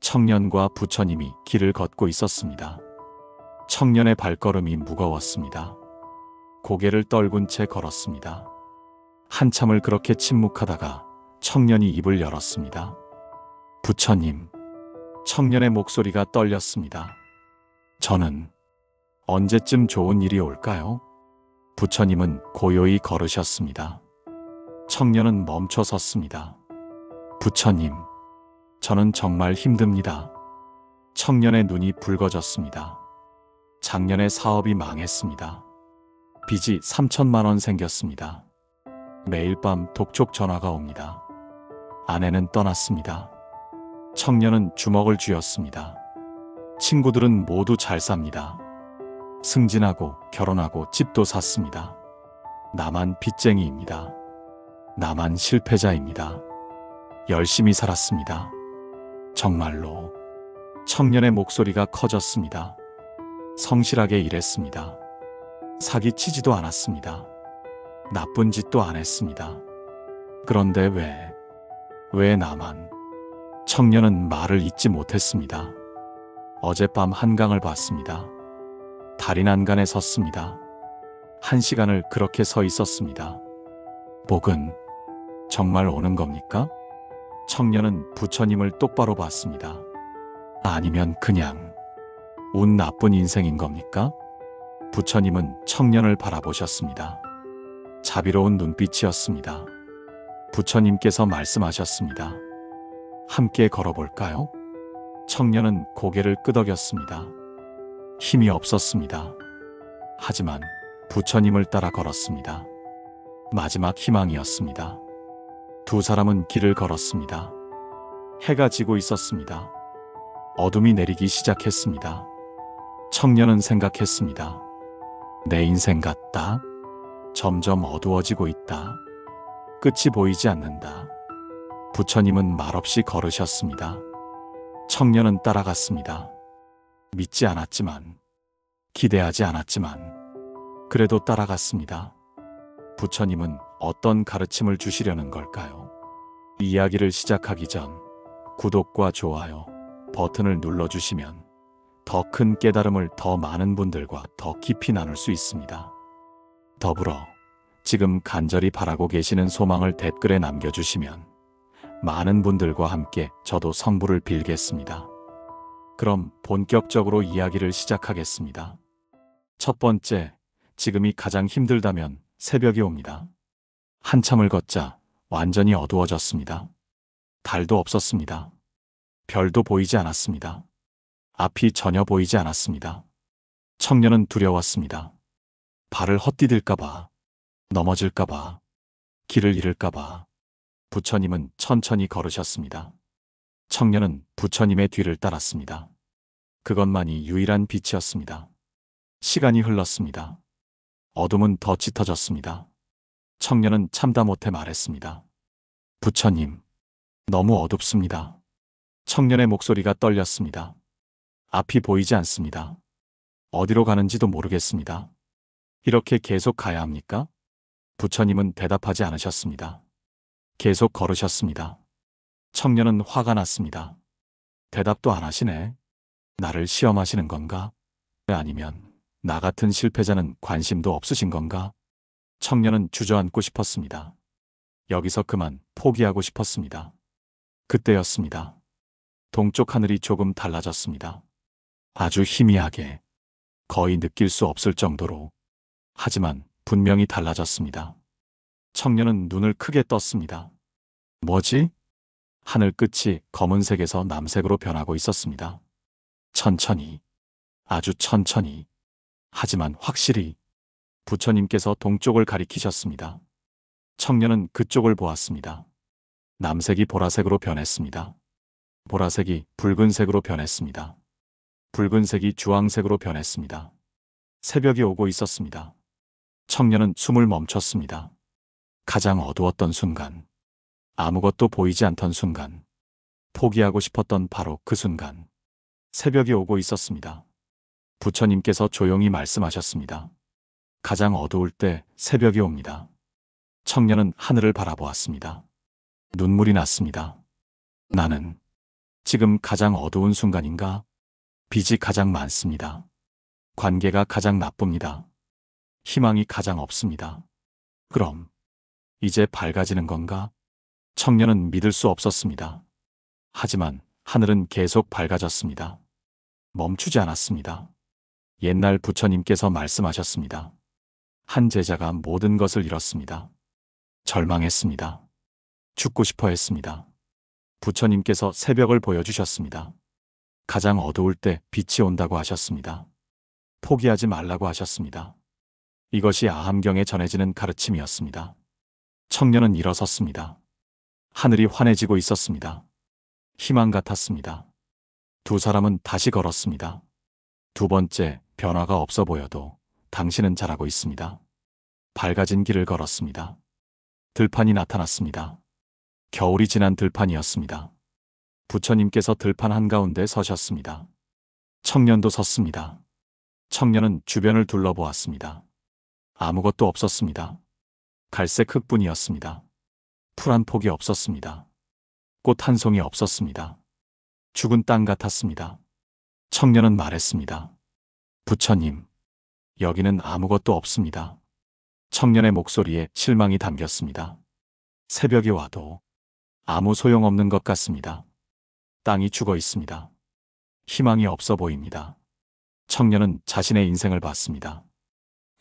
청년과 부처님이 길을 걷고 있었습니다. 청년의 발걸음이 무거웠습니다. 고개를 떨군 채 걸었습니다. 한참을 그렇게 침묵하다가 청년이 입을 열었습니다. 부처님. 청년의 목소리가 떨렸습니다. 저는 언제쯤 좋은 일이 올까요? 부처님은 고요히 걸으셨습니다. 청년은 멈춰 섰습니다. 부처님, 저는 정말 힘듭니다. 청년의 눈이 붉어졌습니다. 작년에 사업이 망했습니다. 빚이 3천만 원 생겼습니다. 매일 밤 독촉 전화가 옵니다. 아내는 떠났습니다. 청년은 주먹을 쥐었습니다. 친구들은 모두 잘 삽니다. 승진하고 결혼하고 집도 샀습니다. 나만 빚쟁이입니다. 나만 실패자입니다. 열심히 살았습니다. 정말로. 청년의 목소리가 커졌습니다. 성실하게 일했습니다. 사기치지도 않았습니다. 나쁜 짓도 안 했습니다. 그런데 왜 나만? 청년은 말을 잇지 못했습니다. 어젯밤 한강을 봤습니다. 달이 난간에 섰습니다. 1시간을 그렇게 서 있었습니다. 복은 정말 오는 겁니까? 청년은 부처님을 똑바로 봤습니다. 아니면 그냥 운 나쁜 인생인 겁니까? 부처님은 청년을 바라보셨습니다. 자비로운 눈빛이었습니다. 부처님께서 말씀하셨습니다. 함께 걸어볼까요? 청년은 고개를 끄덕였습니다. 힘이 없었습니다. 하지만 부처님을 따라 걸었습니다. 마지막 희망이었습니다. 두 사람은 길을 걸었습니다. 해가 지고 있었습니다. 어둠이 내리기 시작했습니다. 청년은 생각했습니다. 내 인생 같다. 점점 어두워지고 있다. 끝이 보이지 않는다. 부처님은 말없이 걸으셨습니다. 청년은 따라갔습니다. 믿지 않았지만, 기대하지 않았지만, 그래도 따라갔습니다. 부처님은 어떤 가르침을 주시려는 걸까요? 이야기를 시작하기 전 구독과 좋아요 버튼을 눌러주시면 더 큰 깨달음을 더 많은 분들과 더 깊이 나눌 수 있습니다. 더불어 지금 간절히 바라고 계시는 소망을 댓글에 남겨주시면 많은 분들과 함께 저도 성부를 빌겠습니다. 그럼 본격적으로 이야기를 시작하겠습니다. 첫 번째, 지금이 가장 힘들다면 새벽이 옵니다. 한참을 걷자 완전히 어두워졌습니다. 달도 없었습니다. 별도 보이지 않았습니다. 앞이 전혀 보이지 않았습니다. 청년은 두려웠습니다. 발을 헛디딜까봐, 넘어질까봐, 길을 잃을까봐. 부처님은 천천히 걸으셨습니다. 청년은 부처님의 뒤를 따랐습니다. 그것만이 유일한 빛이었습니다. 시간이 흘렀습니다. 어둠은 더 짙어졌습니다. 청년은 참다 못해 말했습니다. 부처님, 너무 어둡습니다. 청년의 목소리가 떨렸습니다. 앞이 보이지 않습니다. 어디로 가는지도 모르겠습니다. 이렇게 계속 가야 합니까? 부처님은 대답하지 않으셨습니다. 계속 걸으셨습니다. 청년은 화가 났습니다. 대답도 안 하시네. 나를 시험하시는 건가? 아니면 나 같은 실패자는 관심도 없으신 건가? 청년은 주저앉고 싶었습니다. 여기서 그만 포기하고 싶었습니다. 그때였습니다. 동쪽 하늘이 조금 달라졌습니다. 아주 희미하게, 거의 느낄 수 없을 정도로. 하지만 분명히 달라졌습니다. 청년은 눈을 크게 떴습니다. 뭐지? 하늘 끝이 검은색에서 남색으로 변하고 있었습니다. 천천히, 아주 천천히, 하지만 확실히. 부처님께서 동쪽을 가리키셨습니다. 청년은 그쪽을 보았습니다. 남색이 보라색으로 변했습니다. 보라색이 붉은색으로 변했습니다. 붉은색이 주황색으로 변했습니다. 새벽이 오고 있었습니다. 청년은 숨을 멈췄습니다. 가장 어두웠던 순간, 아무것도 보이지 않던 순간, 포기하고 싶었던 바로 그 순간, 새벽이 오고 있었습니다. 부처님께서 조용히 말씀하셨습니다. 가장 어두울 때 새벽이 옵니다. 청년은 하늘을 바라보았습니다. 눈물이 났습니다. 나는 지금 가장 어두운 순간인가? 빚이 가장 많습니다. 관계가 가장 나쁩니다. 희망이 가장 없습니다. 그럼 이제 밝아지는 건가? 청년은 믿을 수 없었습니다. 하지만 하늘은 계속 밝아졌습니다. 멈추지 않았습니다. 옛날 부처님께서 말씀하셨습니다. 한 제자가 모든 것을 잃었습니다. 절망했습니다. 죽고 싶어 했습니다. 부처님께서 새벽을 보여주셨습니다. 가장 어두울 때 빛이 온다고 하셨습니다. 포기하지 말라고 하셨습니다. 이것이 아함경에 전해지는 가르침이었습니다. 청년은 일어섰습니다. 하늘이 환해지고 있었습니다. 희망 같았습니다. 두 사람은 다시 걸었습니다. 두 번째, 변화가 없어 보여도 당신은 잘하고 있습니다. 밝아진 길을 걸었습니다. 들판이 나타났습니다. 겨울이 지난 들판이었습니다. 부처님께서 들판 한가운데 서셨습니다. 청년도 섰습니다. 청년은 주변을 둘러보았습니다. 아무것도 없었습니다. 갈색 흙뿐이었습니다. 풀 한 폭이 없었습니다. 꽃 한 송이 없었습니다. 죽은 땅 같았습니다. 청년은 말했습니다. 부처님, 여기는 아무것도 없습니다. 청년의 목소리에 실망이 담겼습니다. 새벽이 와도 아무 소용없는 것 같습니다. 땅이 죽어 있습니다. 희망이 없어 보입니다. 청년은 자신의 인생을 봤습니다.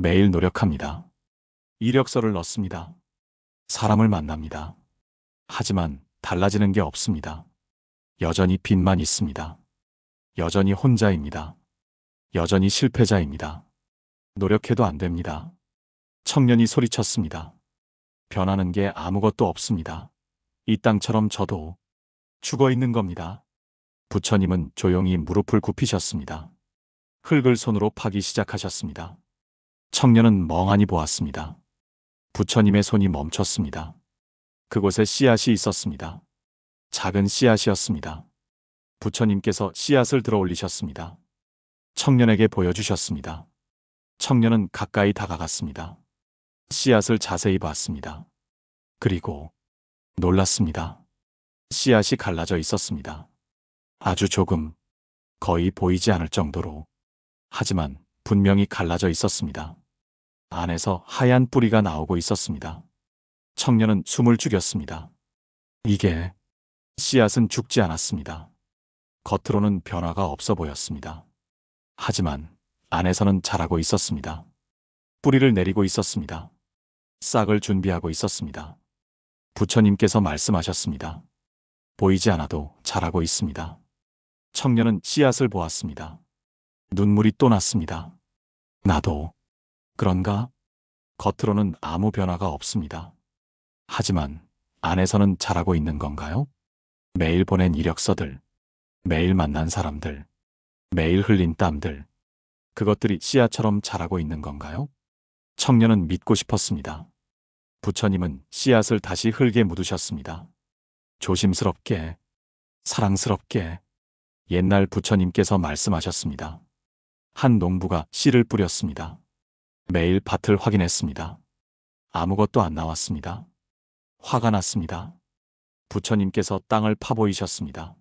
매일 노력합니다. 이력서를 넣습니다. 사람을 만납니다. 하지만 달라지는 게 없습니다. 여전히 빚만 있습니다. 여전히 혼자입니다. 여전히 실패자입니다. 노력해도 안 됩니다. 청년이 소리쳤습니다. 변하는 게 아무것도 없습니다. 이 땅처럼 저도 죽어 있는 겁니다. 부처님은 조용히 무릎을 굽히셨습니다. 흙을 손으로 파기 시작하셨습니다. 청년은 멍하니 보았습니다. 부처님의 손이 멈췄습니다. 그곳에 씨앗이 있었습니다. 작은 씨앗이었습니다. 부처님께서 씨앗을 들어 올리셨습니다. 청년에게 보여주셨습니다. 청년은 가까이 다가갔습니다. 씨앗을 자세히 봤습니다. 그리고 놀랐습니다. 씨앗이 갈라져 있었습니다. 아주 조금, 거의 보이지 않을 정도로. 하지만 분명히 갈라져 있었습니다. 안에서 하얀 뿌리가 나오고 있었습니다. 청년은 숨을 죽였습니다. 이게, 씨앗은 죽지 않았습니다. 겉으로는 변화가 없어 보였습니다. 하지만 안에서는 자라고 있었습니다. 뿌리를 내리고 있었습니다. 싹을 준비하고 있었습니다. 부처님께서 말씀하셨습니다. 보이지 않아도 자라고 있습니다. 청년은 씨앗을 보았습니다. 눈물이 또 났습니다. 나도 그런가? 겉으로는 아무 변화가 없습니다. 하지만 안에서는 자라고 있는 건가요? 매일 보낸 이력서들, 매일 만난 사람들, 매일 흘린 땀들, 그것들이 씨앗처럼 자라고 있는 건가요? 청년은 믿고 싶었습니다. 부처님은 씨앗을 다시 흙에 묻으셨습니다. 조심스럽게, 사랑스럽게. 옛날 부처님께서 말씀하셨습니다. 한 농부가 씨를 뿌렸습니다. 매일 밭을 확인했습니다. 아무것도 안 나왔습니다. 화가 났습니다. 부처님께서 땅을 파보이셨습니다.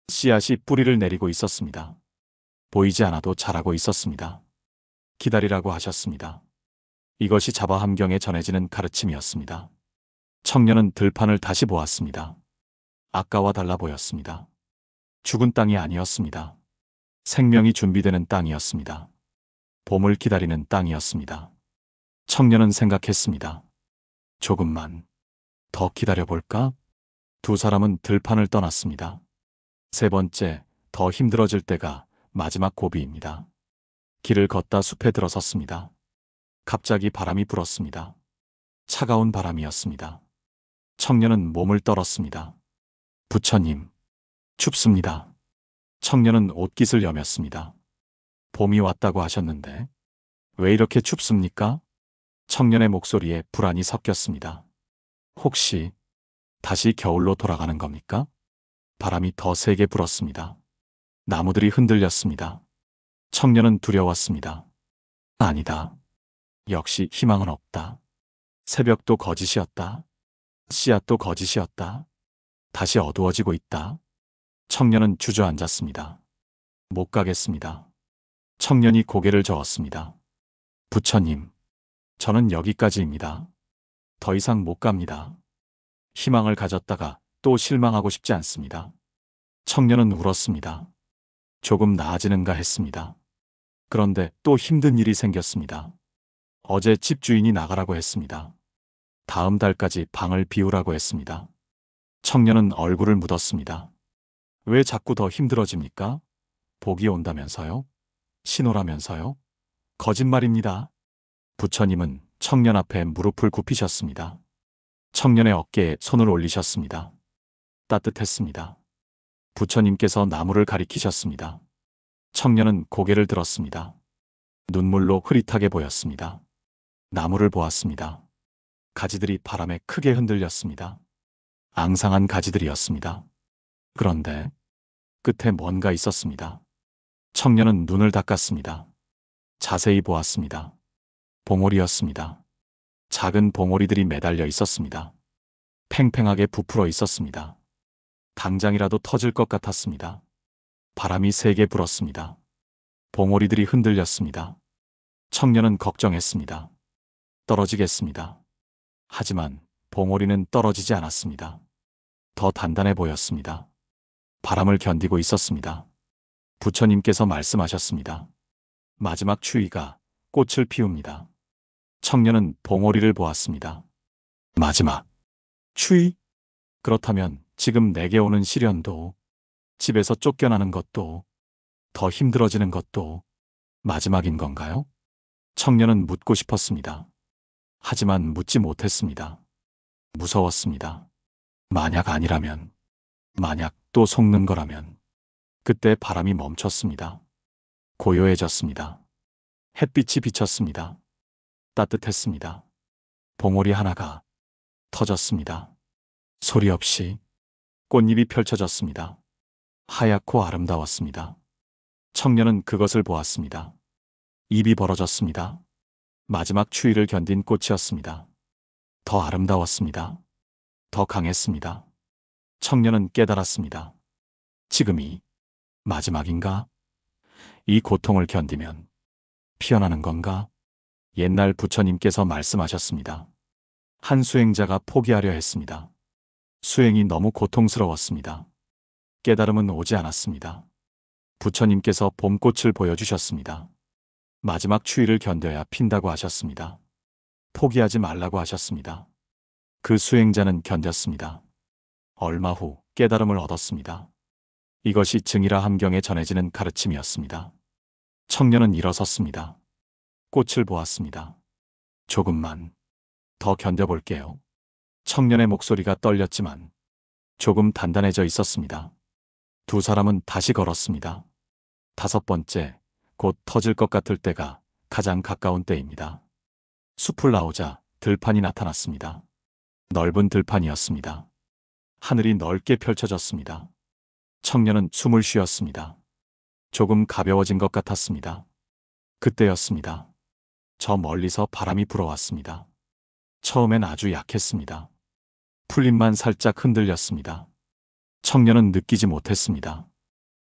씨앗이 뿌리를 내리고 있었습니다. 보이지 않아도 자라고 있었습니다. 기다리라고 하셨습니다. 이것이 자바함경에 전해지는 가르침이었습니다. 청년은 들판을 다시 보았습니다. 아까와 달라 보였습니다. 죽은 땅이 아니었습니다. 생명이 준비되는 땅이었습니다. 봄을 기다리는 땅이었습니다. 청년은 생각했습니다. 조금만 더 기다려볼까? 두 사람은 들판을 떠났습니다. 세 번째, 더 힘들어질 때가 마지막 고비입니다. 길을 걷다 숲에 들어섰습니다. 갑자기 바람이 불었습니다. 차가운 바람이었습니다. 청년은 몸을 떨었습니다. 부처님, 춥습니다. 청년은 옷깃을 여몄습니다. 봄이 왔다고 하셨는데 왜 이렇게 춥습니까? 청년의 목소리에 불안이 섞였습니다. 혹시 다시 겨울로 돌아가는 겁니까? 바람이 더 세게 불었습니다. 나무들이 흔들렸습니다. 청년은 두려웠습니다. 아니다. 역시 희망은 없다. 새벽도 거짓이었다. 씨앗도 거짓이었다. 다시 어두워지고 있다. 청년은 주저앉았습니다. 못 가겠습니다. 청년이 고개를 저었습니다. 부처님, 저는 여기까지입니다. 더 이상 못 갑니다. 희망을 가졌다가 또 실망하고 싶지 않습니다. 청년은 울었습니다. 조금 나아지는가 했습니다. 그런데 또 힘든 일이 생겼습니다. 어제 집주인이 나가라고 했습니다. 다음 달까지 방을 비우라고 했습니다. 청년은 얼굴을 묻었습니다. 왜 자꾸 더 힘들어집니까? 복이 온다면서요? 신호라면서요? 거짓말입니다. 부처님은 청년 앞에 무릎을 굽히셨습니다. 청년의 어깨에 손을 올리셨습니다. 따뜻했습니다. 부처님께서 나무를 가리키셨습니다. 청년은 고개를 들었습니다. 눈물로 흐릿하게 보였습니다. 나무를 보았습니다. 가지들이 바람에 크게 흔들렸습니다. 앙상한 가지들이었습니다. 그런데 끝에 뭔가 있었습니다. 청년은 눈을 닦았습니다. 자세히 보았습니다. 봉오리였습니다. 작은 봉오리들이 매달려 있었습니다. 팽팽하게 부풀어 있었습니다. 당장이라도 터질 것 같았습니다. 바람이 세게 불었습니다. 봉오리들이 흔들렸습니다. 청년은 걱정했습니다. 떨어지겠습니다. 하지만 봉오리는 떨어지지 않았습니다. 더 단단해 보였습니다. 바람을 견디고 있었습니다. 부처님께서 말씀하셨습니다. 마지막 추위가 꽃을 피웁니다. 청년은 봉오리를 보았습니다. 마지막 추위? 그렇다면 지금 내게 오는 시련도, 집에서 쫓겨나는 것도, 더 힘들어지는 것도 마지막인 건가요? 청년은 묻고 싶었습니다. 하지만 묻지 못했습니다. 무서웠습니다. 만약 아니라면, 만약 또 속는 거라면. 그때 바람이 멈췄습니다. 고요해졌습니다. 햇빛이 비쳤습니다. 따뜻했습니다. 봉오리 하나가 터졌습니다. 소리 없이 꽃잎이 펼쳐졌습니다. 하얗고 아름다웠습니다. 청년은 그것을 보았습니다. 입이 벌어졌습니다. 마지막 추위를 견딘 꽃이었습니다. 더 아름다웠습니다. 더 강했습니다. 청년은 깨달았습니다. 지금이 마지막인가? 이 고통을 견디면 피어나는 건가? 옛날 부처님께서 말씀하셨습니다. 한 수행자가 포기하려 했습니다. 수행이 너무 고통스러웠습니다. 깨달음은 오지 않았습니다. 부처님께서 봄꽃을 보여주셨습니다. 마지막 추위를 견뎌야 핀다고 하셨습니다. 포기하지 말라고 하셨습니다. 그 수행자는 견뎠습니다. 얼마 후 깨달음을 얻었습니다. 이것이 증이라 함경에 전해지는 가르침이었습니다. 청년은 일어섰습니다. 꽃을 보았습니다. 조금만 더 견뎌볼게요. 청년의 목소리가 떨렸지만 조금 단단해져 있었습니다. 두 사람은 다시 걸었습니다. 5번째, 곧 터질 것 같을 때가 가장 가까운 때입니다. 숲을 나오자 들판이 나타났습니다. 넓은 들판이었습니다. 하늘이 넓게 펼쳐졌습니다. 청년은 숨을 쉬었습니다. 조금 가벼워진 것 같았습니다. 그때였습니다. 저 멀리서 바람이 불어왔습니다. 처음엔 아주 약했습니다. 풀잎만 살짝 흔들렸습니다. 청년은 느끼지 못했습니다.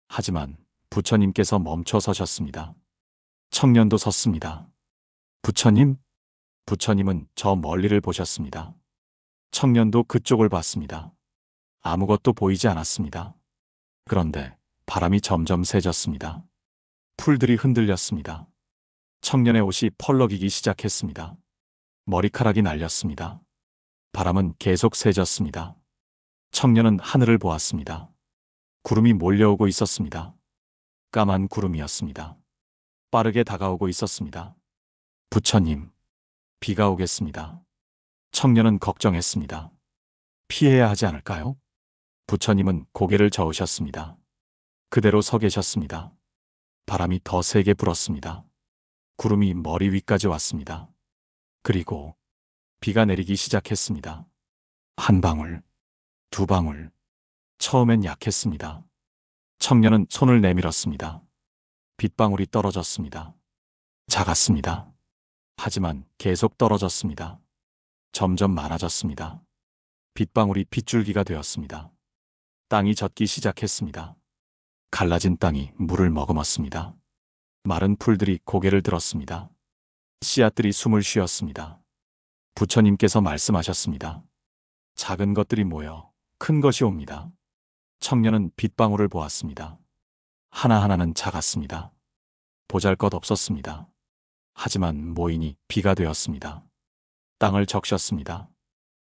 하지만 부처님께서 멈춰 서셨습니다. 청년도 섰습니다. 부처님? 부처님은 저 멀리를 보셨습니다. 청년도 그쪽을 봤습니다. 아무것도 보이지 않았습니다. 그런데 바람이 점점 세졌습니다. 풀들이 흔들렸습니다. 청년의 옷이 펄럭이기 시작했습니다. 머리카락이 날렸습니다. 바람은 계속 세졌습니다. 청년은 하늘을 보았습니다. 구름이 몰려오고 있었습니다. 까만 구름이었습니다. 빠르게 다가오고 있었습니다. 부처님, 비가 오겠습니다. 청년은 걱정했습니다. 피해야 하지 않을까요? 부처님은 고개를 저으셨습니다. 그대로 서 계셨습니다. 바람이 더 세게 불었습니다. 구름이 머리 위까지 왔습니다. 그리고 비가 내리기 시작했습니다. 한 방울, 두 방울. 처음엔 약했습니다. 청년은 손을 내밀었습니다. 빗방울이 떨어졌습니다. 작았습니다. 하지만 계속 떨어졌습니다. 점점 많아졌습니다. 빗방울이 빗줄기가 되었습니다. 땅이 젖기 시작했습니다. 갈라진 땅이 물을 머금었습니다. 마른 풀들이 고개를 들었습니다. 씨앗들이 숨을 쉬었습니다. 부처님께서 말씀하셨습니다. 작은 것들이 모여 큰 것이 옵니다. 청년은 빗방울을 보았습니다. 하나하나는 작았습니다. 보잘것없었습니다. 하지만 모이니 비가 되었습니다. 땅을 적셨습니다.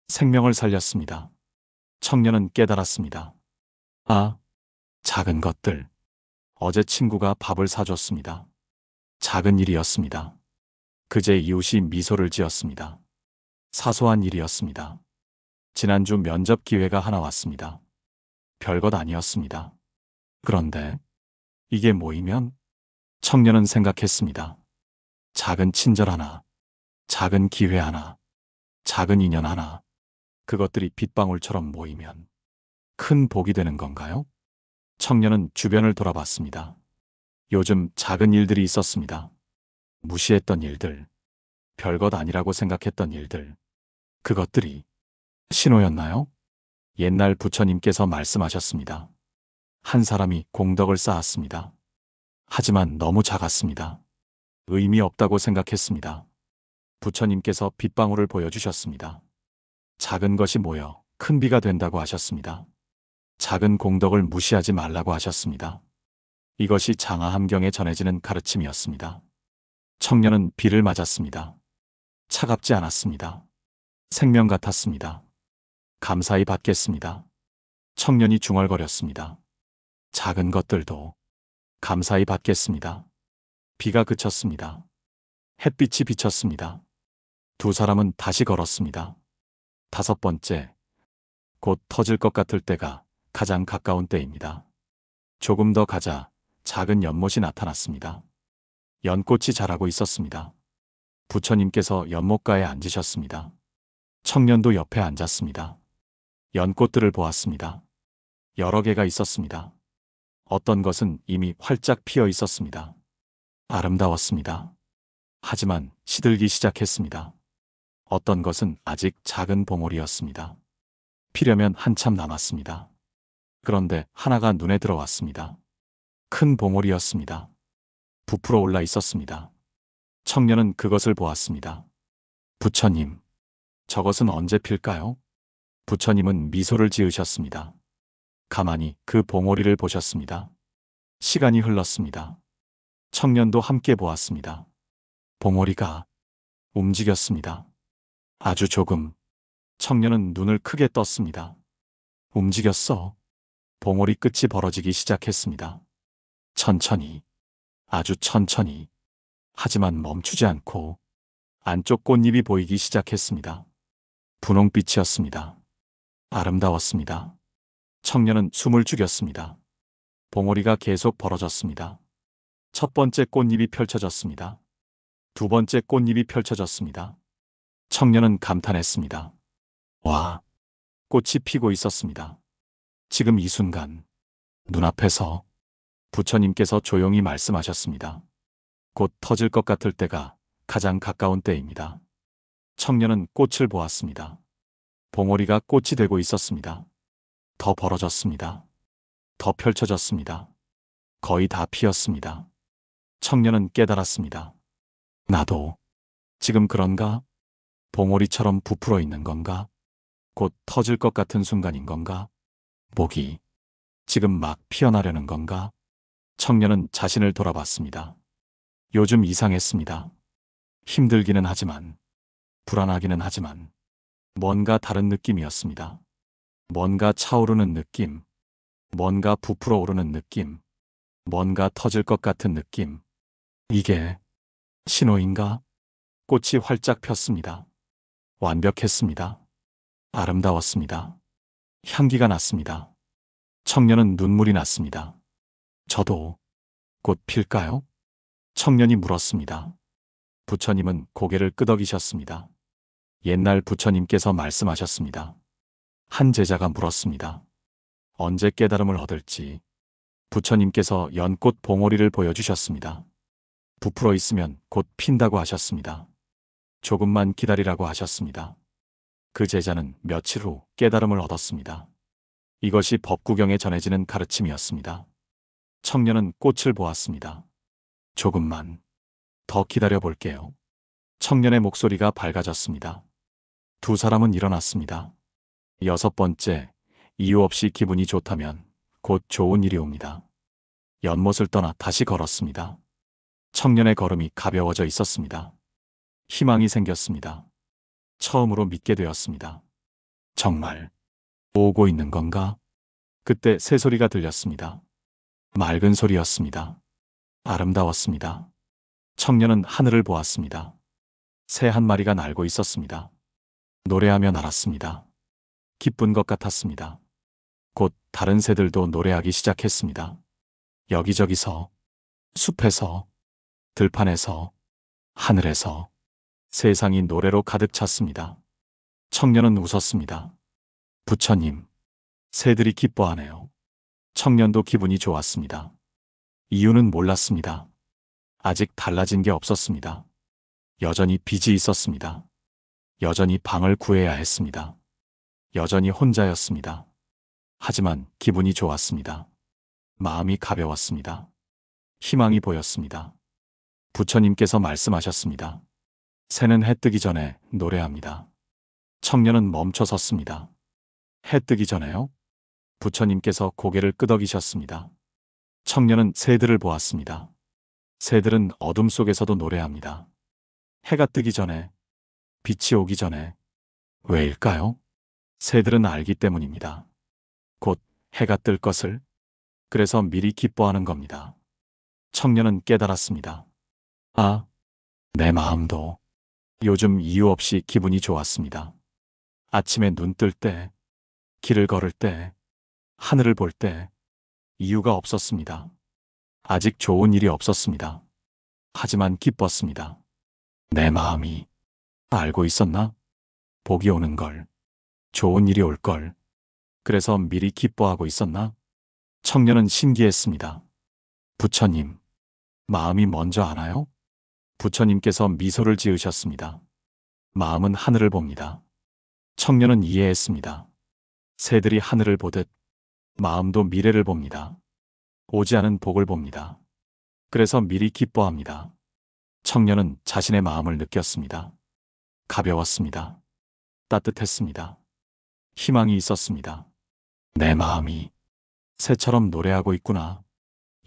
생명을 살렸습니다. 청년은 깨달았습니다. 아, 작은 것들. 어제 친구가 밥을 사줬습니다. 작은 일이었습니다. 그제 이웃이 미소를 지었습니다. 사소한 일이었습니다. 지난주 면접 기회가 하나 왔습니다. 별것 아니었습니다. 그런데 이게 모이면 청년은 생각했습니다. 작은 친절 하나, 작은 기회 하나, 작은 인연 하나, 그것들이 빗방울처럼 모이면 큰 복이 되는 건가요? 청년은 주변을 돌아봤습니다. 요즘 작은 일들이 있었습니다. 무시했던 일들, 별것 아니라고 생각했던 일들, 그것들이 신호였나요? 옛날 부처님께서 말씀하셨습니다. 한 사람이 공덕을 쌓았습니다. 하지만 너무 작았습니다. 의미 없다고 생각했습니다. 부처님께서 빗방울을 보여주셨습니다. 작은 것이 모여 큰 비가 된다고 하셨습니다. 작은 공덕을 무시하지 말라고 하셨습니다. 이것이 장하함경에 전해지는 가르침이었습니다. 청년은 비를 맞았습니다. 차갑지 않았습니다. 생명 같았습니다. 감사히 받겠습니다. 청년이 중얼거렸습니다. 작은 것들도 감사히 받겠습니다. 비가 그쳤습니다. 햇빛이 비쳤습니다. 두 사람은 다시 걸었습니다. 5번째, 곧 터질 것 같을 때가 가장 가까운 때입니다. 조금 더 가자 작은 연못이 나타났습니다. 연꽃이 자라고 있었습니다. 부처님께서 연못가에 앉으셨습니다. 청년도 옆에 앉았습니다. 연꽃들을 보았습니다. 여러 개가 있었습니다. 어떤 것은 이미 활짝 피어 있었습니다. 아름다웠습니다. 하지만 시들기 시작했습니다. 어떤 것은 아직 작은 봉오리였습니다. 피려면 한참 남았습니다. 그런데 하나가 눈에 들어왔습니다. 큰 봉오리였습니다. 부풀어 올라 있었습니다. 청년은 그것을 보았습니다. 부처님, 저것은 언제 필까요? 부처님은 미소를 지으셨습니다. 가만히 그 봉오리를 보셨습니다. 시간이 흘렀습니다. 청년도 함께 보았습니다. 봉오리가 움직였습니다. 아주 조금. 청년은 눈을 크게 떴습니다. 움직였어. 봉오리 끝이 벌어지기 시작했습니다. 천천히, 아주 천천히. 하지만 멈추지 않고 안쪽 꽃잎이 보이기 시작했습니다. 분홍빛이었습니다. 아름다웠습니다. 청년은 숨을 죽였습니다. 봉오리가 계속 벌어졌습니다. 첫 번째 꽃잎이 펼쳐졌습니다. 두 번째 꽃잎이 펼쳐졌습니다. 청년은 감탄했습니다. 와, 꽃이 피고 있었습니다. 지금 이 순간 눈앞에서 부처님께서 조용히 말씀하셨습니다. 곧 터질 것 같을 때가 가장 가까운 때입니다. 청년은 꽃을 보았습니다. 봉오리가 꽃이 되고 있었습니다. 더 벌어졌습니다. 더 펼쳐졌습니다. 거의 다 피었습니다. 청년은 깨달았습니다. 나도 지금 그런가? 봉오리처럼 부풀어 있는 건가? 곧 터질 것 같은 순간인 건가? 목이 지금 막 피어나려는 건가? 청년은 자신을 돌아봤습니다. 요즘 이상했습니다. 힘들기는 하지만, 불안하기는 하지만, 뭔가 다른 느낌이었습니다. 뭔가 차오르는 느낌, 뭔가 부풀어 오르는 느낌, 뭔가 터질 것 같은 느낌. 이게 신호인가? 꽃이 활짝 폈습니다. 완벽했습니다. 아름다웠습니다. 향기가 났습니다. 청년은 눈물이 났습니다. 저도 곧 필까요? 청년이 물었습니다. 부처님은 고개를 끄덕이셨습니다. 옛날 부처님께서 말씀하셨습니다. 한 제자가 물었습니다. 언제 깨달음을 얻을지. 부처님께서 연꽃 봉오리를 보여주셨습니다. 부풀어 있으면 곧 핀다고 하셨습니다. 조금만 기다리라고 하셨습니다. 그 제자는 며칠 후 깨달음을 얻었습니다. 이것이 법구경에 전해지는 가르침이었습니다. 청년은 꽃을 보았습니다. 조금만 더 기다려 볼게요. 청년의 목소리가 밝아졌습니다. 두 사람은 일어났습니다. 여섯 번째, 이유 없이 기분이 좋다면 곧 좋은 일이 옵니다. 연못을 떠나 다시 걸었습니다. 청년의 걸음이 가벼워져 있었습니다. 희망이 생겼습니다. 처음으로 믿게 되었습니다. 정말 오고 있는 건가? 그때 새소리가 들렸습니다. 맑은 소리였습니다. 아름다웠습니다. 청년은 하늘을 보았습니다. 새 한 마리가 날고 있었습니다. 노래하며 날았습니다. 기쁜 것 같았습니다. 곧 다른 새들도 노래하기 시작했습니다. 여기저기서, 숲에서, 들판에서, 하늘에서 세상이 노래로 가득 찼습니다. 청년은 웃었습니다. 부처님, 새들이 기뻐하네요. 청년도 기분이 좋았습니다. 이유는 몰랐습니다. 아직 달라진 게 없었습니다. 여전히 빚이 있었습니다. 여전히 방을 구해야 했습니다. 여전히 혼자였습니다. 하지만 기분이 좋았습니다. 마음이 가벼웠습니다. 희망이 보였습니다. 부처님께서 말씀하셨습니다. 새는 해 뜨기 전에 노래합니다. 청년은 멈춰 섰습니다. 해 뜨기 전에요? 부처님께서 고개를 끄덕이셨습니다. 청년은 새들을 보았습니다. 새들은 어둠 속에서도 노래합니다. 해가 뜨기 전에, 빛이 오기 전에. 왜일까요? 새들은 알기 때문입니다. 곧 해가 뜰 것을. 그래서 미리 기뻐하는 겁니다. 청년은 깨달았습니다. 아, 내 마음도 요즘 이유 없이 기분이 좋았습니다. 아침에 눈 뜰 때, 길을 걸을 때, 하늘을 볼 때 이유가 없었습니다. 아직 좋은 일이 없었습니다. 하지만 기뻤습니다. 내 마음이 알고 있었나? 복이 오는 걸, 좋은 일이 올 걸. 그래서 미리 기뻐하고 있었나? 청년은 신기했습니다. 부처님, 마음이 먼저 아나요? 부처님께서 미소를 지으셨습니다. 마음은 하늘을 봅니다. 청년은 이해했습니다. 새들이 하늘을 보듯 마음도 미래를 봅니다. 오지 않은 복을 봅니다. 그래서 미리 기뻐합니다. 청년은 자신의 마음을 느꼈습니다. 가벼웠습니다. 따뜻했습니다. 희망이 있었습니다. 내 마음이 새처럼 노래하고 있구나.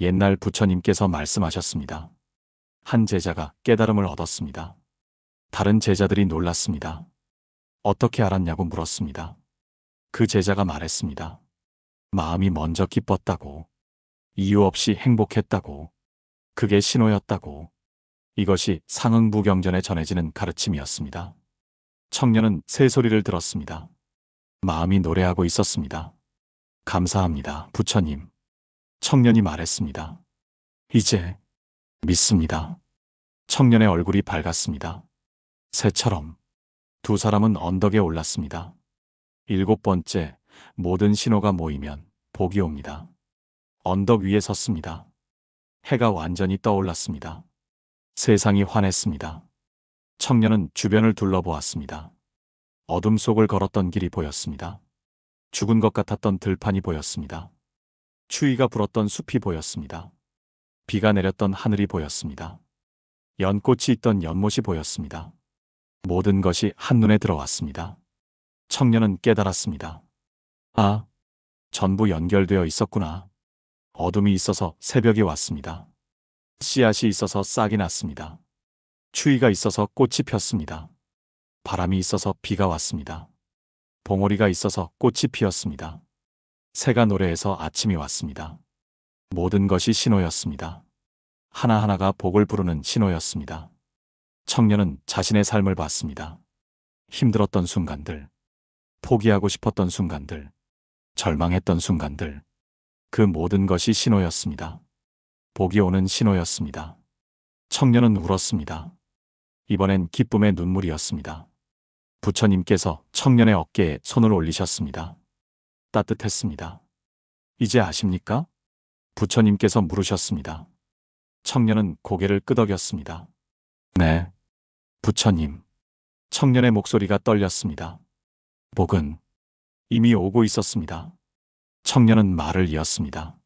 옛날 부처님께서 말씀하셨습니다. 한 제자가 깨달음을 얻었습니다. 다른 제자들이 놀랐습니다. 어떻게 알았냐고 물었습니다. 그 제자가 말했습니다. 마음이 먼저 기뻤다고, 이유 없이 행복했다고, 그게 신호였다고. 이것이 상응부경전에 전해지는 가르침이었습니다. 청년은 새소리를 들었습니다. 마음이 노래하고 있었습니다. 감사합니다, 부처님. 청년이 말했습니다. 이제 믿습니다. 청년의 얼굴이 밝았습니다. 새처럼. 두 사람은 언덕에 올랐습니다. 일곱 번째, 모든 신호가 모이면 복이 옵니다. 언덕 위에 섰습니다. 해가 완전히 떠올랐습니다. 세상이 환했습니다. 청년은 주변을 둘러보았습니다. 어둠 속을 걸었던 길이 보였습니다. 죽은 것 같았던 들판이 보였습니다. 추위가 불었던 숲이 보였습니다. 비가 내렸던 하늘이 보였습니다. 연꽃이 있던 연못이 보였습니다. 모든 것이 한눈에 들어왔습니다. 청년은 깨달았습니다. 아, 전부 연결되어 있었구나. 어둠이 있어서 새벽이 왔습니다. 씨앗이 있어서 싹이 났습니다. 추위가 있어서 꽃이 폈습니다. 바람이 있어서 비가 왔습니다. 봉오리가 있어서 꽃이 피었습니다. 새가 노래해서 아침이 왔습니다. 모든 것이 신호였습니다. 하나하나가 복을 부르는 신호였습니다. 청년은 자신의 삶을 봤습니다. 힘들었던 순간들, 포기하고 싶었던 순간들, 절망했던 순간들, 그 모든 것이 신호였습니다. 복이 오는 신호였습니다. 청년은 울었습니다. 이번엔 기쁨의 눈물이었습니다. 부처님께서 청년의 어깨에 손을 올리셨습니다. 따뜻했습니다. 이제 아십니까? 부처님께서 물으셨습니다. 청년은 고개를 끄덕였습니다. 네, 부처님. 청년의 목소리가 떨렸습니다. 복은 이미 오고 있었습니다. 청년은 말을 이었습니다.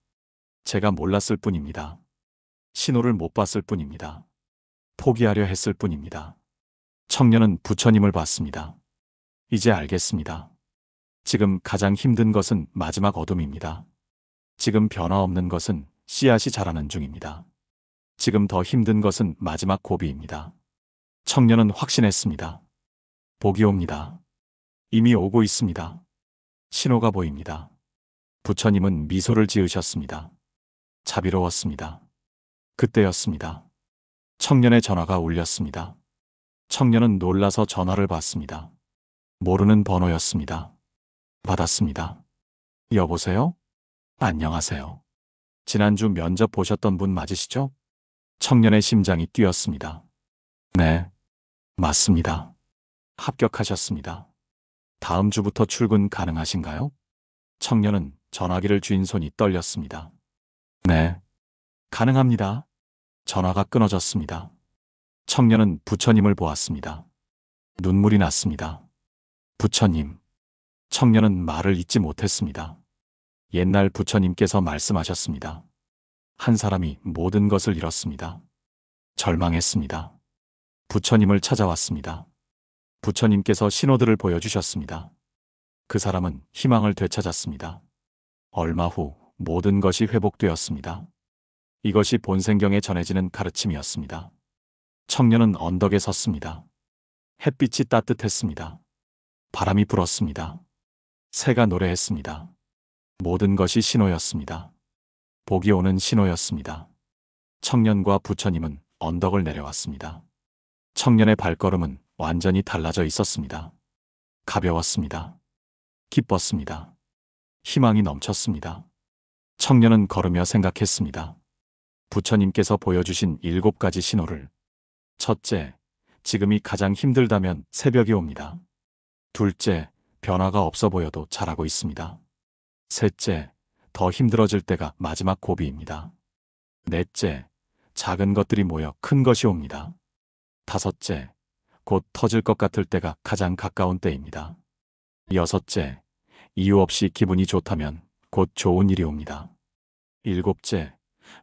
제가 몰랐을 뿐입니다. 신호를 못 봤을 뿐입니다. 포기하려 했을 뿐입니다. 청년은 부처님을 봤습니다. 이제 알겠습니다. 지금 가장 힘든 것은 마지막 어둠입니다. 지금 변화 없는 것은 씨앗이 자라는 중입니다. 지금 더 힘든 것은 마지막 고비입니다. 청년은 확신했습니다. 복이 옵니다. 이미 오고 있습니다. 신호가 보입니다. 부처님은 미소를 지으셨습니다. 자비로웠습니다. 그때였습니다. 청년의 전화가 울렸습니다. 청년은 놀라서 전화를 받습니다. 모르는 번호였습니다. 받았습니다. 여보세요? 안녕하세요. 지난주 면접 보셨던 분 맞으시죠? 청년의 심장이 뛰었습니다. 네, 맞습니다. 합격하셨습니다. 다음 주부터 출근 가능하신가요? 청년은 전화기를 쥔 손이 떨렸습니다. 네, 가능합니다. 전화가 끊어졌습니다. 청년은 부처님을 보았습니다. 눈물이 났습니다. 부처님. 청년은 말을 잇지 못했습니다. 옛날 부처님께서 말씀하셨습니다. 한 사람이 모든 것을 잃었습니다. 절망했습니다. 부처님을 찾아왔습니다. 부처님께서 신호들을 보여주셨습니다. 그 사람은 희망을 되찾았습니다. 얼마 후 모든 것이 회복되었습니다. 이것이 본생경에 전해지는 가르침이었습니다. 청년은 언덕에 섰습니다. 햇빛이 따뜻했습니다. 바람이 불었습니다. 새가 노래했습니다. 모든 것이 신호였습니다. 복이 오는 신호였습니다. 청년과 부처님은 언덕을 내려왔습니다. 청년의 발걸음은 완전히 달라져 있었습니다. 가벼웠습니다. 기뻤습니다. 희망이 넘쳤습니다. 청년은 걸으며 생각했습니다. 부처님께서 보여주신 7가지 신호를. 첫째, 지금이 가장 힘들다면 새벽이 옵니다. 둘째, 변화가 없어 보여도 잘하고 있습니다. 셋째, 더 힘들어질 때가 마지막 고비입니다. 넷째, 작은 것들이 모여 큰 것이 옵니다. 다섯째, 곧 터질 것 같을 때가 가장 가까운 때입니다. 여섯째, 이유 없이 기분이 좋다면 곧 좋은 일이 옵니다. 일곱째,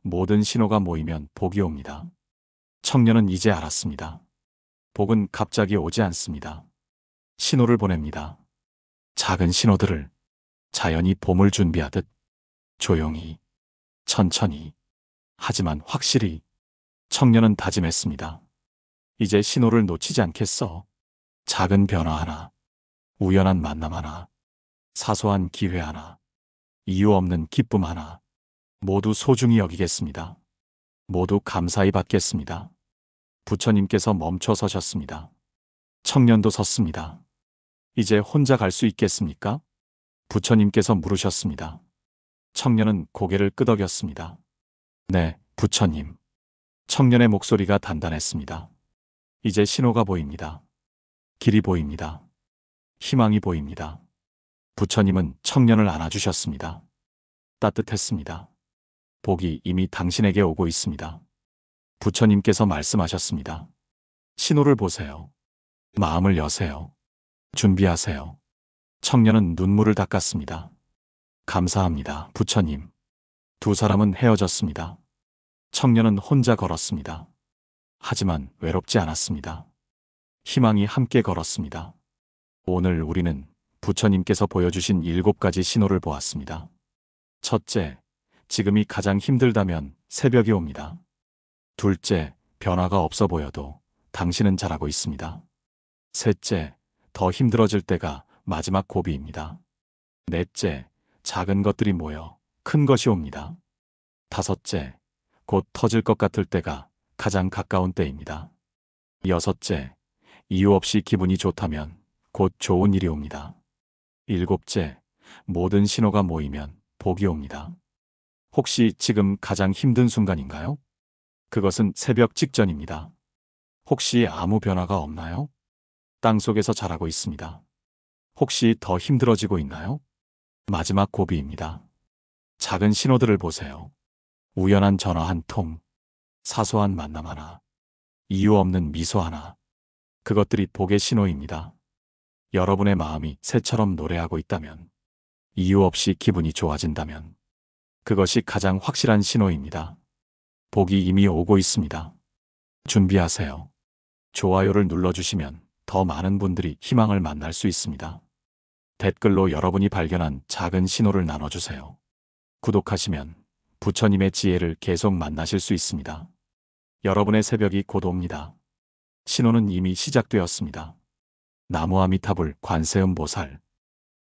모든 신호가 모이면 복이 옵니다. 청년은 이제 알았습니다. 복은 갑자기 오지 않습니다. 신호를 보냅니다. 작은 신호들을 자연이 봄을 준비하듯 조용히, 천천히, 하지만 확실히. 청년은 다짐했습니다. 이제 신호를 놓치지 않겠어. 작은 변화 하나, 우연한 만남 하나, 사소한 기회 하나, 이유 없는 기쁨 하나, 모두 소중히 여기겠습니다. 모두 감사히 받겠습니다. 부처님께서 멈춰 서셨습니다. 청년도 섰습니다. 이제 혼자 갈 수 있겠습니까? 부처님께서 물으셨습니다. 청년은 고개를 끄덕였습니다. 네, 부처님. 청년의 목소리가 단단했습니다. 이제 신호가 보입니다. 길이 보입니다. 희망이 보입니다. 부처님은 청년을 안아주셨습니다. 따뜻했습니다. 복이 이미 당신에게 오고 있습니다. 부처님께서 말씀하셨습니다. 신호를 보세요. 마음을 여세요. 준비하세요. 청년은 눈물을 닦았습니다. 감사합니다, 부처님. 두 사람은 헤어졌습니다. 청년은 혼자 걸었습니다. 하지만 외롭지 않았습니다. 희망이 함께 걸었습니다. 오늘 우리는 부처님께서 보여주신 7가지 신호를 보았습니다. 첫째, 지금이 가장 힘들다면 새벽이 옵니다. 둘째, 변화가 없어 보여도 당신은 잘하고 있습니다. 셋째, 더 힘들어질 때가 마지막 고비입니다. 넷째, 작은 것들이 모여 큰 것이 옵니다. 다섯째, 곧 터질 것 같을 때가 가장 가까운 때입니다. 여섯째, 이유 없이 기분이 좋다면 곧 좋은 일이 옵니다. 일곱째, 모든 신호가 모이면 복이 옵니다. 혹시 지금 가장 힘든 순간인가요? 그것은 새벽 직전입니다. 혹시 아무 변화가 없나요? 땅속에서 자라고 있습니다. 혹시 더 힘들어지고 있나요? 마지막 고비입니다. 작은 신호들을 보세요. 우연한 전화 한 통, 사소한 만남 하나, 이유 없는 미소 하나. 그것들이 복의 신호입니다. 여러분의 마음이 새처럼 노래하고 있다면, 이유 없이 기분이 좋아진다면 그것이 가장 확실한 신호입니다. 복이 이미 오고 있습니다. 준비하세요. 좋아요를 눌러주시면 더 많은 분들이 희망을 만날 수 있습니다. 댓글로 여러분이 발견한 작은 신호를 나눠주세요. 구독하시면 부처님의 지혜를 계속 만나실 수 있습니다. 여러분의 새벽이 곧 옵니다. 신호는 이미 시작되었습니다. 나무아미타불 관세음보살